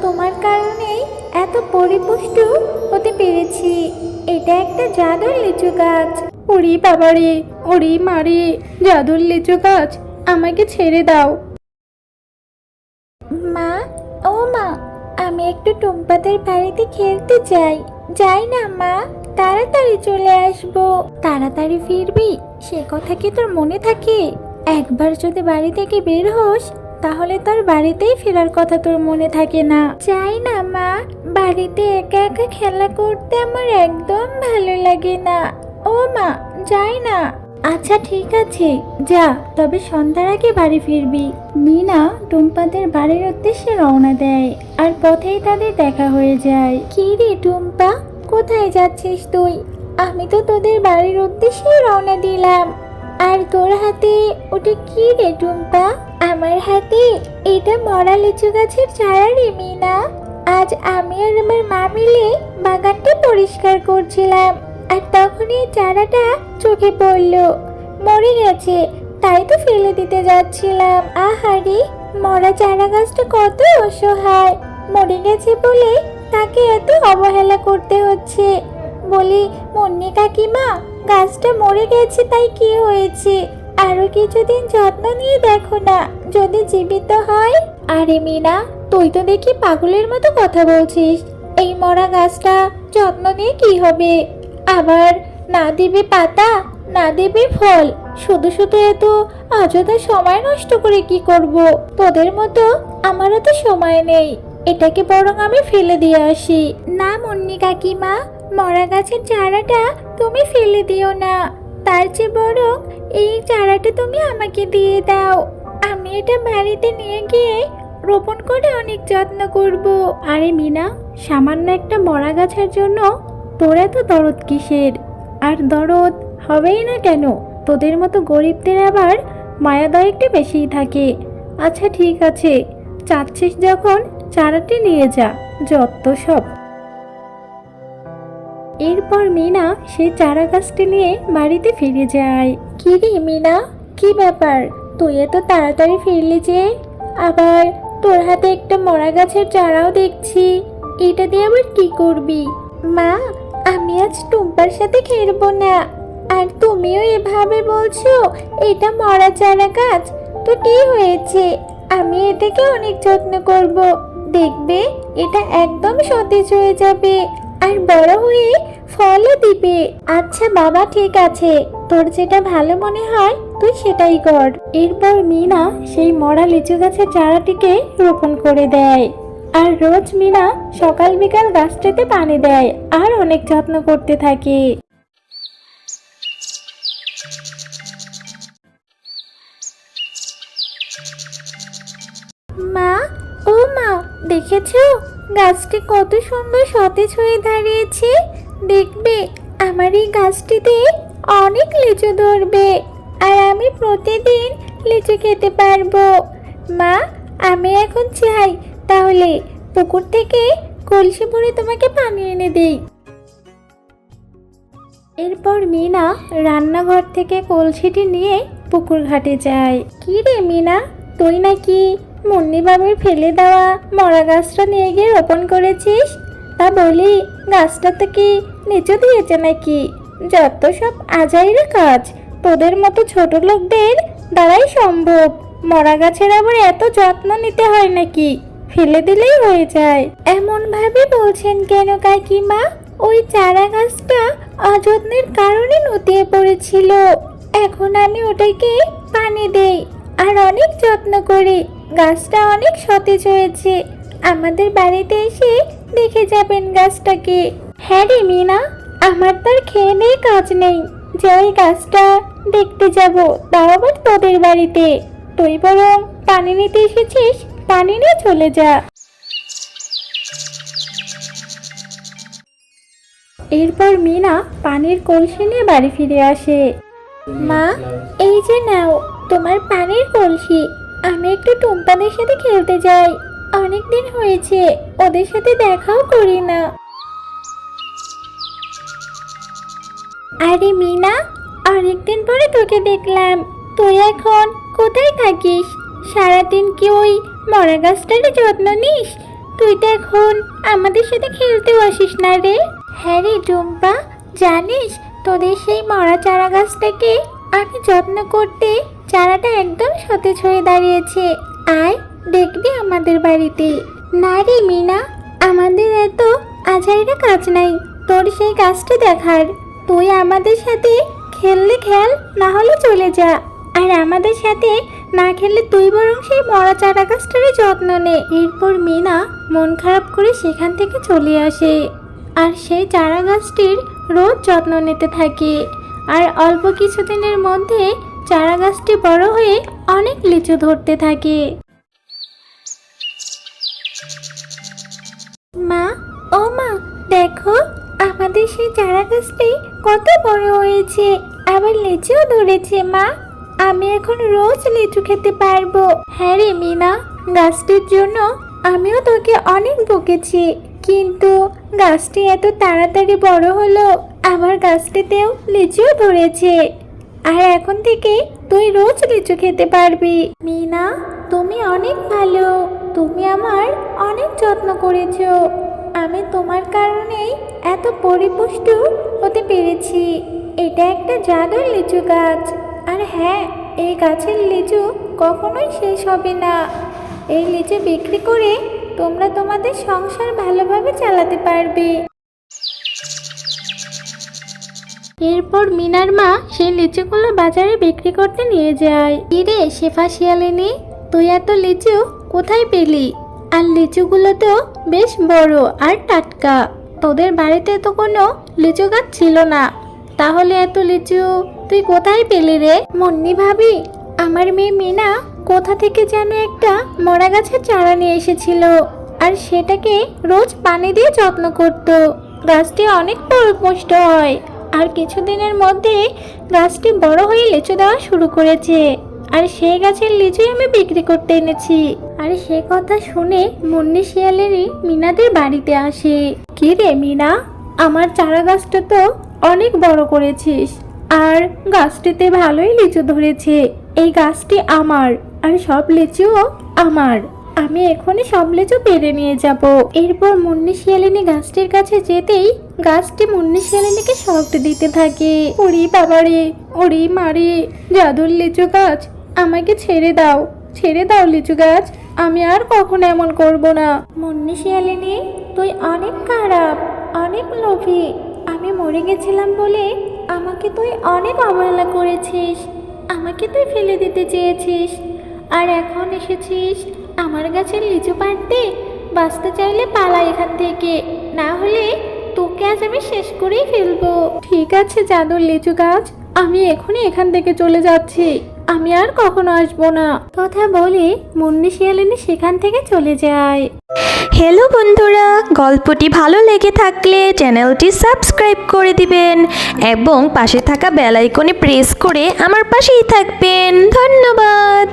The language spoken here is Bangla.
তোমার কারণেই এত পরিপুষ্ট হতে পেরেছি। এটা একটা জাদুর লিচু গাছ। ওরে বাবারে, ওরে মারে, জাদুর লিচু গাছ, আমাকে ছেড়ে দাও। মা, ও মা, আমি একটু টুম্পাদের বাড়িতে খেলতে চাই। যাই না মা, তাড়াতাড়ি চলে আসবো। তাড়াতাড়ি ফিরবি সে কথা কি তোর মনে থাকে? একবার যদি বাড়ি থেকে বের হোস তাহলে তোর বাড়িতেই ফেরার কথা তোর মনে থাকে না। যাই না মা, বাড়িতে একা একা খেলা করতে আমার একদম ভালো লাগে না। ও মা, যাই না। আচ্ছা ঠিক আছে, যা, তবে সন্ধ্যার আগে বাড়ি ফিরবি। মিনা টুম্পাদের বাড়ির উদ্দেশ্যে রওনা দেয়, আর পথেই তাদের দেখা হয়ে যায়। কি রে টুম্পা, কোথায় যাচ্ছিস তুই? আমি তো তোদের বাড়ির উদ্দেশ্যে রওনা দিলাম। আর তোর হাতে ওটা কি রে টুম্পা? আমার হাতে এটা মরা লিচু গাছের চারা রে মিনা। আজ আমি আর আমার মা মিলে বাগানটা পরিষ্কার করছিলাম, আর তখনই এই চারাটা চোখে পড়লো। মরে গেছে, তাই তো ফেলে দিতে যাচ্ছিলাম। আহারে, মরা চারা গাছটা কত অসহায়। মরে গেছে বলে তাকে এত অবহেলা করতে হচ্ছে। বলি, মুন্নি কাকিমা, গাছটা মরে গেছে তাই কি হয়েছে? আরো কিছুদিন যত্ন নিয়ে দেখো না, যদি জীবিত হয়। আরে মিনা, তুই তো দেখি পাগলের মতো কথা বলছিস। এই মরা গাছটা যত্ন নিয়ে কি হবে? আবার না দিবে পাতা, না দিবে ফল, শুধু শুধু এত অযথা সময় নষ্ট করে কি করব? তোদের মতো আমারও তো সময় নেই, এটাকে বরং আমি ফেলে দিয়ে আসি। না মুন্নি কাকিমা, মরা গাছের চারাটা তুমি ফেলে দিও না। তার চেয়ে বরং এই চারাটা তুমি আমাকে দিয়ে দাও। আমি এটা বাড়িতে নিয়ে গিয়ে রোপণ করে অনেক যত্ন করব। আরে মিনা, সামান্য একটা মরা গাছের জন্য তোর এত দরদ কিসের? আর দরদ হবেই না কেন? তোদের মতো গরিবদের আবার মায়াদয় একটু বেশিই থাকে। আচ্ছা ঠিক আছে, চাচ্ছিস যখন চারাটি নিয়ে যা, যত সব। এরপর মিনা সেই চারা গাছটি নিয়ে বাড়িতে ফিরে যায়। কি রে মিনা, কি ব্যাপার? তুই এত তাড়াতাড়ি ফিরলি যে? আবার তোর হাতে একটা মরা গাছের চারাও দেখছি। এটা দিয়ে আবার কি করবি? মা, আমি আজ টুম্পার সাথে খেলবো না। আর তুমিও এভাবে বলছো এটা মরা চারা গাছ? তো কি হয়েছে, আমি এটাকে অনেক যত্ন করব। দেখবে এটা একদম সতেজ হয়ে যাবে, আর বড় হয়ে ফলও দিবে। আচ্ছা বাবা, ঠিক আছে, তোর যেটা ভালো মনে হয় তুই সেটাই কর। এরপর মিনা সেই মরা লিচু গাছের চারাটিকে রোপণ করে দেয়। আর রোজ মিনা সকাল বিকাল গাছটিতে পানি দেয় আর অনেক যত্ন করতে থাকে। মা, ও মা, দেখেছো গাছটি কত সুন্দর সতেজ হয়ে দাঁড়িয়েছে? দেখবে আমার এই গাছটিতে অনেক লিচু ধরবে, আর আমি প্রতিদিন লিচু খেতে পারবো। মা, আমি এখন চাই তাহলে পুকুর থেকে কলসি ভরে তোমাকে পানি এনে দেই। এরপর মিনা রান্নাঘর থেকে কলসিটি নিয়ে পুকুর ঘাটে যায়। কি রে মিনা, তুই নাকি মুন্নি বাবুর ফেলে দেওয়া মরা গাছটা নিয়ে গিয়ে রোপণ করেছিস? তা বলি, গাছটা তো কি নিচু দিয়েছে নাকি? যত সব আজাইরা কাজ, তোদের মতো ছোট লোকদের দ্বারাই সম্ভব। মরা গাছের আবার এত যত্ন নিতে হয় নাকি? ফেলে দিলেই হয়ে যায়। এমন ভাবে বলছেন কেন কাকিমা? ওই চারা গাছটা অযত্নের কারণে নুতিয়ে পড়েছিল। এখন আমি ওটাকে পানি দেই আর অনেক যত্ন করি। গাছটা অনেক সতেজ হয়েছে। আমাদের বাড়িতে এসে দেখে যাবেন গাছটাকে। হ্যাঁ রে মিনা, আমার তার খেয়ে দিয়ে কাজ নেই যে ওই গাছটা দেখতে যাব, তাও আবার তোদের বাড়িতে। তুই বরং পানি নিতে এসেছিস, পানি নিয়ে চলে যা। এরপর মিনা পানির কলসি নিয়ে বাড়ি ফিরে আসে। মা, এই যে নাও তোমার পানির কলসি। আমি একটু টুম্পাদের সাথে খেলতে যাই, অনেক দিন হয়েছে ওদের সাথে দেখাও করি না। আরে মিনা, অনেকদিন পরে তোকে দেখলাম। তুই এখন কোথায় থাকিস? সারাদিন কি ওই মরা গাছটার যত্ন নিস? তুই তো এখন আমাদের সাথে খেলতেও আসিস না রে। হ্যাঁ রে টুম্পা, জানিস তোদের সেই মরা চারা গাছটাকে আমি যত্ন করতে চারাটা একদম সতেজ হয়ে দাঁড়িয়েছে। আয় দেখবি আমাদের বাড়িতে। না রে মিনা, আমাদের এত আজাইরা কাজ নাই তোর সেই গাছটা দেখার। তুই আমাদের সাথে খেললে খেল, না হলে চলে যা। আর আমাদের সাথে না খেললে তুই বরং সেই মরা চারা গাছটারই যত্ন নে। এরপর মিনা মন খারাপ করে সেখান থেকে চলে আসে আর সেই চারা গাছটির রোজ যত্ন নিতে থাকে। আর অল্প কিছুদিনের মধ্যে চারা গাছটি বড় হয়ে অনেক লিচু ধরতে থাকে। মা, ও মা, দেখো আমাদের সেই চারা গাছটি কত বড় হয়েছে, আবার লিচুও ধরেছে। মা, আমি এখন রোজ লিচু খেতে পারবো। হ্যাঁ রে মিনা, গাছটির জন্য আমিও তোকে অনেক বকেছি, কিন্তু গাছটি এত তাড়াতাড়ি বড় হলো, আবার গাছটিতেও লিচুও ধরেছে। আর এখন থেকে তুই রোজ লিচু খেতে পারবি। মিনা, তুমি অনেক ভালো, তুমি আমার অনেক যত্ন করেছো। আমি তোমার কারণেই এত পরিপুষ্ট হতে পেরেছি। এটা একটা জাদুর লিচু গাছ। আর হ্যাঁ, এই গাছের লিচু কখনোই শেষ হবে না। এই লিচু বিক্রি করে তোমরা তোমাদের সংসার ভালোভাবে চালাতে পারবে। এরপর মিনার মা সেই লিচুগুলো বাজারে বিক্রি করতে নিয়ে যায়। কিরে শেফা শিয়ালিনী, তুই এত লিচু কোথায় পেলি? আর লিচুগুলো তো বেশ বড় আর টাটকা। তোদের বাড়িতে তো কোনো লিচু গাছ ছিল না, তাহলে এত লিচু তুই কোথায় পেলি রে? মুন্নি ভাবি, আমার মেয়ে মিনা কোথা থেকে যেন একটা মরা গাছের চারা নিয়ে এসেছিল, আর সেটাকে রোজ পানি দিয়ে যত্ন করত। গাছটি অনেক পুষ্ট হয়, আর কিছুদিনের মধ্যে গাছটি বড় হয়ে লিচু দেওয়া শুরু করেছে। আর সেই গাছের লিচুই আমি বিক্রি করতে এনেছি। আর সে কথা শুনে মুন্নি শিয়ালেরই মিনাদের বাড়িতে আসে। কি রে মিনা, আমার চারা গাছটা তো অনেক বড় করেছিস, আর গাছটিতে ভালোই লিচু ধরেছে। এই গাছটি আমার, আর সব লিচুও আমার। আমি এখনই সব লিচু পেরে নিয়ে যাব। এরপর মুন্নি শিয়ালিনী গাছটির কাছে যেতেই গাছটি মুন্নি শিয়ালিনীকে শক্ত দিতে থাকে। ওরে বাবারে, ওরে মারে, জাদুর লিচু গাছ, আমাকে ছেড়ে দাও, ছেড়ে দাও লিচু গাছ, আমি আর কখনো এমন করব না। মুন্নি শিয়ালিনী, তুই অনেক খারাপ, অনেক লোভী। আমি মরে গেছিলাম বলে আমাকে তুই অনেক অবহেলা করেছিস, আমাকে তুই ফেলে দিতে চেয়েছিস, আর এখন এসেছিস আমার গাছের লিচু পাড়তে। বাঁচতে চাইলে পালা এখান থেকে, না হলে তোকে আজ আমি শেষ করেই ফেলবো। ঠিক আছে জাদুর লিচু গাছ, আমি এখনই এখান থেকে চলে যাচ্ছি, আমি আর কখনো আসবো না। কথা বলে মুন্নি শিয়ালিনী সেখান থেকে চলে যায়। হ্যালো বন্ধুরা, গল্পটি ভালো লেগে থাকলে চ্যানেলটি সাবস্ক্রাইব করে দিবেন এবং পাশে থাকা বেল আইকনে প্রেস করে আমার পাশেই থাকবেন। ধন্যবাদ।